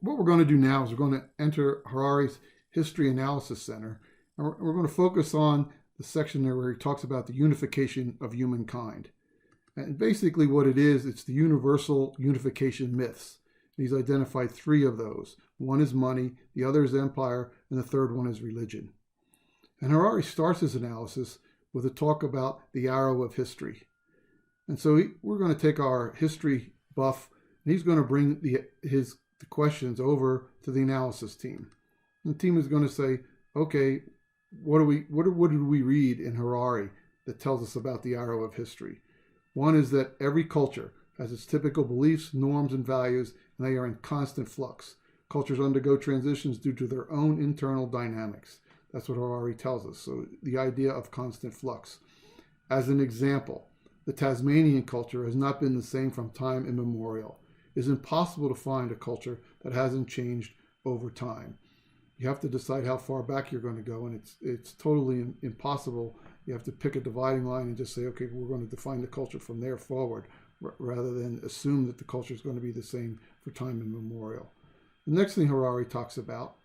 what we're going to do now is we're going to enter Harari's History Analysis Center, and we're going to focus on the section there where he talks about the unification of humankind. And basically what it is, it's the universal unification myths. He's identified three of those. One is money, the other is empire, and the third one is religion. And Harari starts his analysis with a talk about the arrow of history. And so we're going to take our history buff, and he's going to bring the questions over to the analysis team. And the team is going to say, okay, what did we read in Harari that tells us about the arrow of history? One is that every culture has its typical beliefs, norms, and values, and they are in constant flux. Cultures undergo transitions due to their own internal dynamics. That's what Harari tells us. So the idea of constant flux. As an example, the Tasmanian culture has not been the same from time immemorial. It is impossible to find a culture that hasn't changed over time. You have to decide how far back you're going to go, and it's totally impossible. You have to pick a dividing line and just say, okay, we're going to define the culture from there forward, rather than assume that the culture is going to be the same for time immemorial. The next thing Harari talks about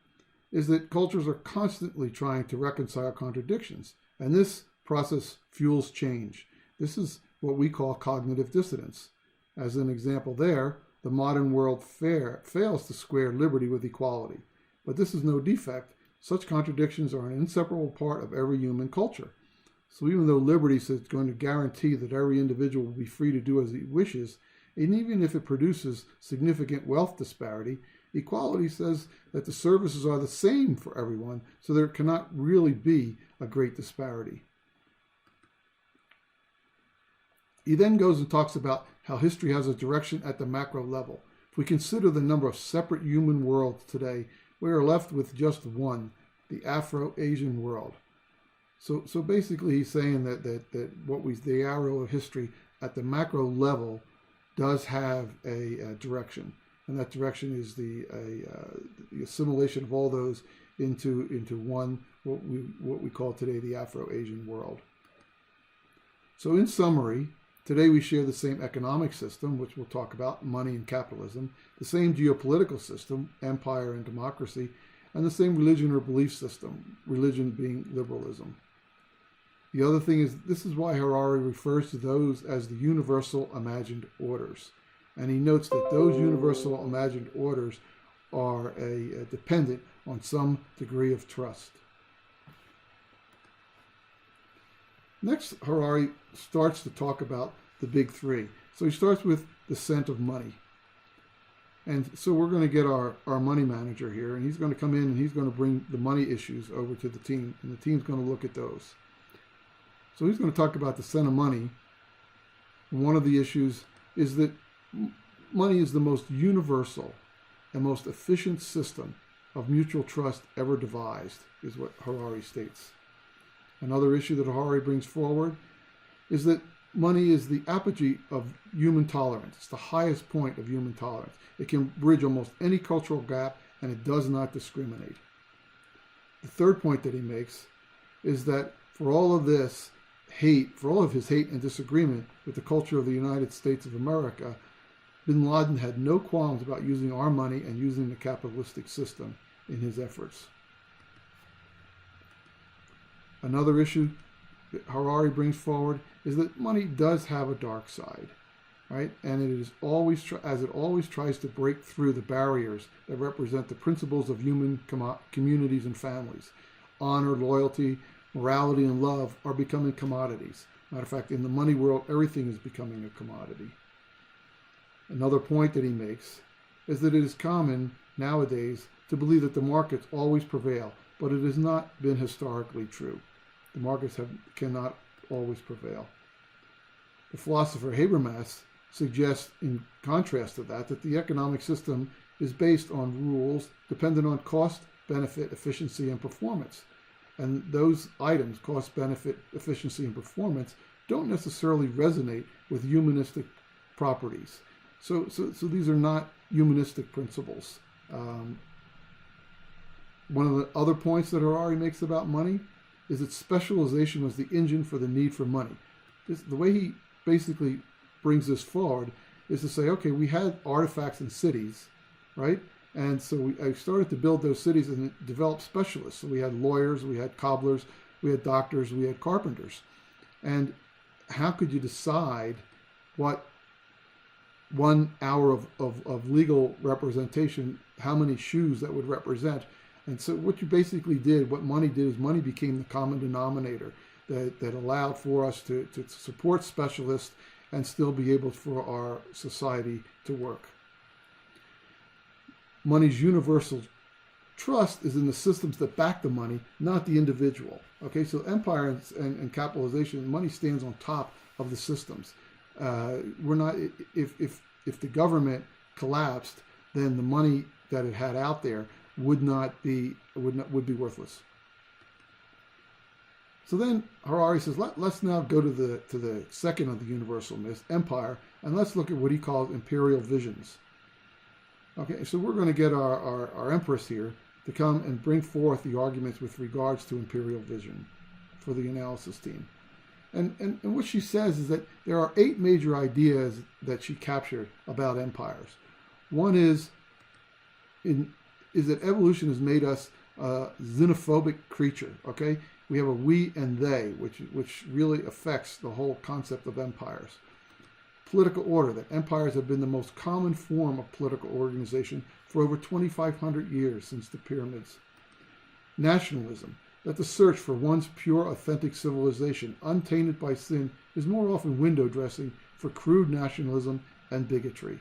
is that cultures are constantly trying to reconcile contradictions, and this process fuels change. This is what we call cognitive dissonance. As an example there, the modern world fails to square liberty with equality. But this is no defect. Such contradictions are an inseparable part of every human culture. So even though liberty says it's going to guarantee that every individual will be free to do as he wishes, and even if it produces significant wealth disparity, equality says that the services are the same for everyone, so there cannot really be a great disparity. He then goes and talks about how history has a direction at the macro level. If we consider the number of separate human worlds today, we are left with just one, the Afro-Asian world. So basically he's saying that the arrow of history at the macro level does have a direction, and that direction is the assimilation of all those into one, what we call today the Afro-Asian world. So in summary, today we share the same economic system, which we'll talk about, money and capitalism, the same geopolitical system, empire and democracy, and the same religion or belief system, religion being liberalism. The other thing is, this is why Harari refers to those as the universal imagined orders. And he notes that those universal imagined orders are dependent on some degree of trust. Next, Harari starts to talk about the big three. So he starts with the scent of money. And so we're going to get our money manager here, and he's going to come in and he's going to bring the money issues over to the team, and the team's going to look at those. So he's going to talk about the scent of money. And one of the issues is that money is the most universal and most efficient system of mutual trust ever devised, is what Harari states. Another issue that Harari brings forward is that money is the apogee of human tolerance. It's the highest point of human tolerance. It can bridge almost any cultural gap, and it does not discriminate. The third point that he makes is that for all of this hate, for all of his hate and disagreement with the culture of the United States of America, bin Laden had no qualms about using our money and using the capitalistic system in his efforts. Another issue that Harari brings forward is that money does have a dark side, right? And it is always, as it always tries to break through the barriers that represent the principles of human communities and families. Honor, loyalty, morality, and love are becoming commodities. Matter of fact, in the money world, everything is becoming a commodity. Another point that he makes is that it is common nowadays to believe that the markets always prevail, but it has not been historically true. The markets cannot always prevail. The philosopher Habermas suggests, in contrast to that the economic system is based on rules dependent on cost, benefit, efficiency, and performance. And those items, cost, benefit, efficiency, and performance, don't necessarily resonate with humanistic properties. So these are not humanistic principles. One of the other points that Harari makes about money is that specialization was the engine for the need for money. The way he basically brings this forward is to say, okay, we had artifacts in cities, right? And so I started to build those cities and develop specialists. So we had lawyers, we had cobblers, we had doctors, we had carpenters. And how could you decide what 1 hour of legal representation, how many shoes that would represent? And so what you basically did, what money did, is money became the common denominator that allowed for us to support specialists and still be able for our society to work. Money's universal trust is in the systems that back the money, not the individual. Okay, so empire and capitalization, money stands on top of the systems. We're not. If the government collapsed, then the money that it had out there would be worthless. So then Harari says, let's now go to the second of the universal myths, empire, and let's look at what he calls imperial visions. Okay, so we're going to get our empress here to come and bring forth the arguments with regards to imperial vision for the analysis team. And what she says is that there are 8 major ideas that she captured about empires. One is that evolution has made us a xenophobic creature. Okay, we have a we and they, which really affects the whole concept of empires. Political order, that empires have been the most common form of political organization for over 2,500 years since the pyramids. Nationalism, that the search for one's pure, authentic civilization, untainted by sin, is more often window dressing for crude nationalism and bigotry.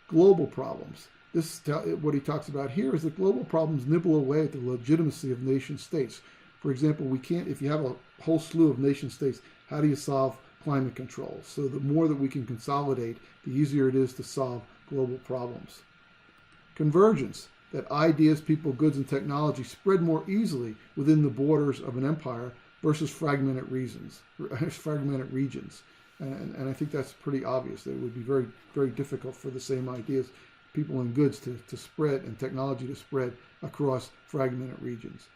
Global problems. What he talks about here is that global problems nibble away at the legitimacy of nation states. For example, if you have a whole slew of nation states, how do you solve climate control? So the more that we can consolidate, the easier it is to solve global problems. Convergence, that ideas, people, goods, and technology spread more easily within the borders of an empire versus fragmented regions. And I think that's pretty obvious. That it would be very, very difficult for the same ideas, people and goods to spread, and technology to spread across fragmented regions.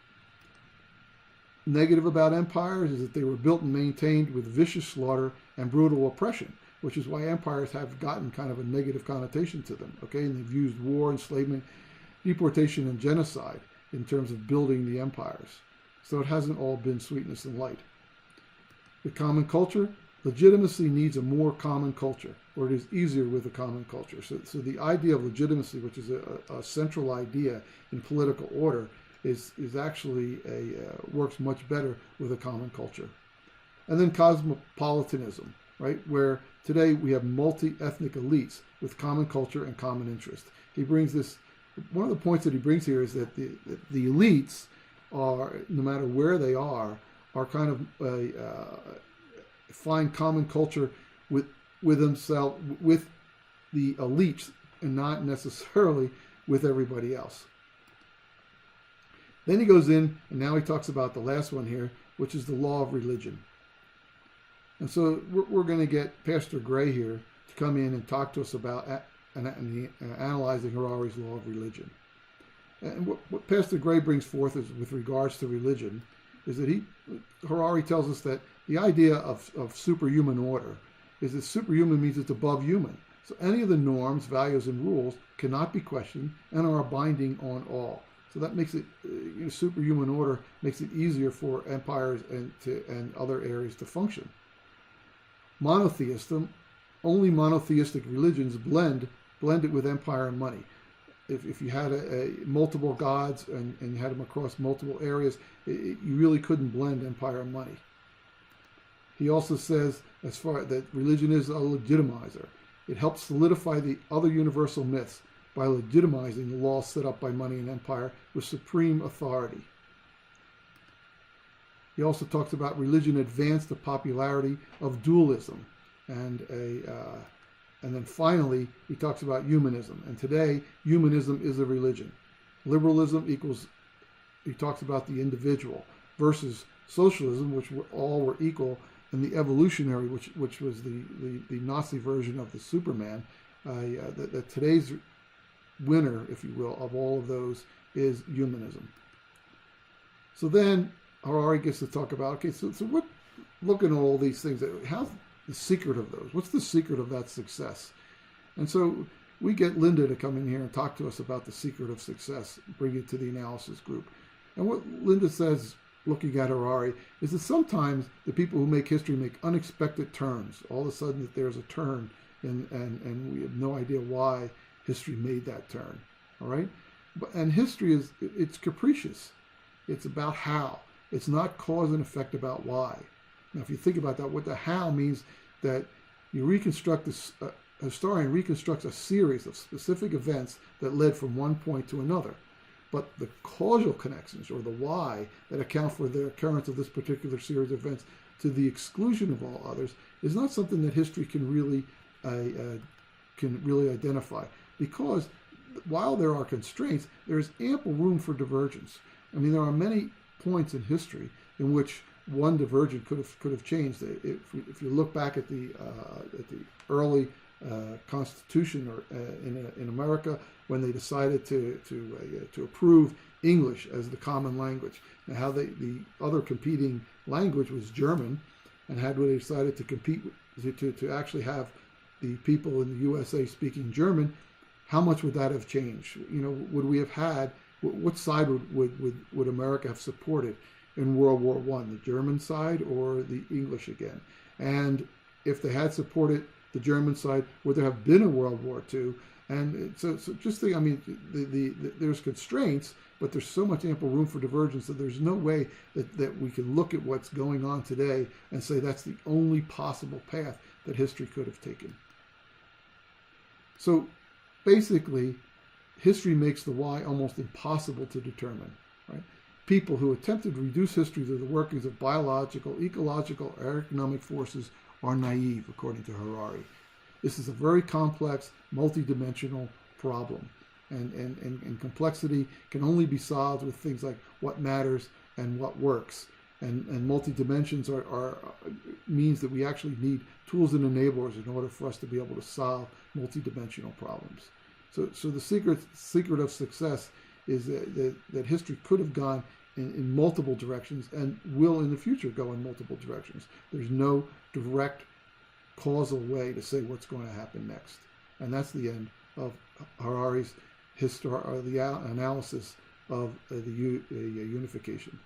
Negative about empires is that they were built and maintained with vicious slaughter and brutal oppression, which is why empires have gotten kind of a negative connotation to them. Okay, and they've used war, enslavement, deportation, and genocide in terms of building the empires. So it hasn't all been sweetness and light. The common culture, legitimacy needs a more common culture, or it is easier with a common culture. So the idea of legitimacy, which is a central idea in political order, is actually works much better with a common culture. And then cosmopolitanism, right, where today we have multi-ethnic elites with common culture and common interest. He brings this. One of the points that he brings here is that the elites are, no matter where they are kind of find common culture with themselves, with the elites, and not necessarily with everybody else. Then he goes in, and now he talks about the last one here, which is the law of religion. And so we're going to get Pastor Gray here to come in and talk to us about analyzing Harari's law of religion. And what Pastor Gray brings forth is, with regards to religion, is that Harari tells us that the idea of superhuman order is that superhuman means it's above human. So any of the norms, values, and rules cannot be questioned and are binding on all. So that makes it, superhuman order makes it easier for empires and other areas to function. Monotheism, only monotheistic religions blend it with empire and money. If you had multiple gods and you had them across multiple areas, you really couldn't blend empire and money. He also says, as far that religion is a legitimizer. It helps solidify the other universal myths by legitimizing the laws set up by money and empire with supreme authority. He also talks about religion advanced the popularity of dualism, and then finally he talks about humanism. And today, humanism is a religion. Liberalism equals, he talks about the individual, versus socialism, which all were equal, and the evolutionary, which was the Nazi version of the Superman. That today's winner, if you will, of all of those is humanism. So then Harari gets to talk about, okay, so what, looking at all these things, how's the secret of those? What's the secret of that success? And so we get Linda to come in here and talk to us about the secret of success, bring it to the analysis group. And what Linda says, looking at Harari, is that sometimes the people who make history make unexpected turns. All of a sudden that there's a turn, and we have no idea why history made that turn. All right? And history it's capricious. It's about how. It's not cause and effect about why. Now, if you think about that, what the how means that you reconstruct this, a historian reconstructs a series of specific events that led from one point to another. But the causal connections, or the why, that account for the occurrence of this particular series of events to the exclusion of all others, is not something that history can really identify. Because while there are constraints, there is ample room for divergence. I mean, there are many points in history in which one divergent could have changed. If you look back at the early Constitution or in America, when they decided to approve English as the common language, and how the other competing language was German, and how they decided to compete to actually have the people in the USA speaking German, how much would that have changed? You know, would we have had, what side would America have supported in World War I, the German side or the English again? And if they had supported the German side, would there have been a World War II? And so just think, I mean, there's constraints, but there's so much ample room for divergence that there's no way that we can look at what's going on today and say that's the only possible path that history could have taken. So basically, history makes the why almost impossible to determine. Right? People who attempted to reduce history to the workings of biological, ecological, or economic forces are naive, according to Harari. This is a very complex, multidimensional problem. And complexity can only be solved with things like what matters and what works. And multi-dimensions means that we actually need tools and enablers in order for us to be able to solve multidimensional problems. So the secret of success is that history could have gone in multiple directions and will in the future go in multiple directions. There's no direct causal way to say what's going to happen next. And that's the end of Harari's the analysis of the unification.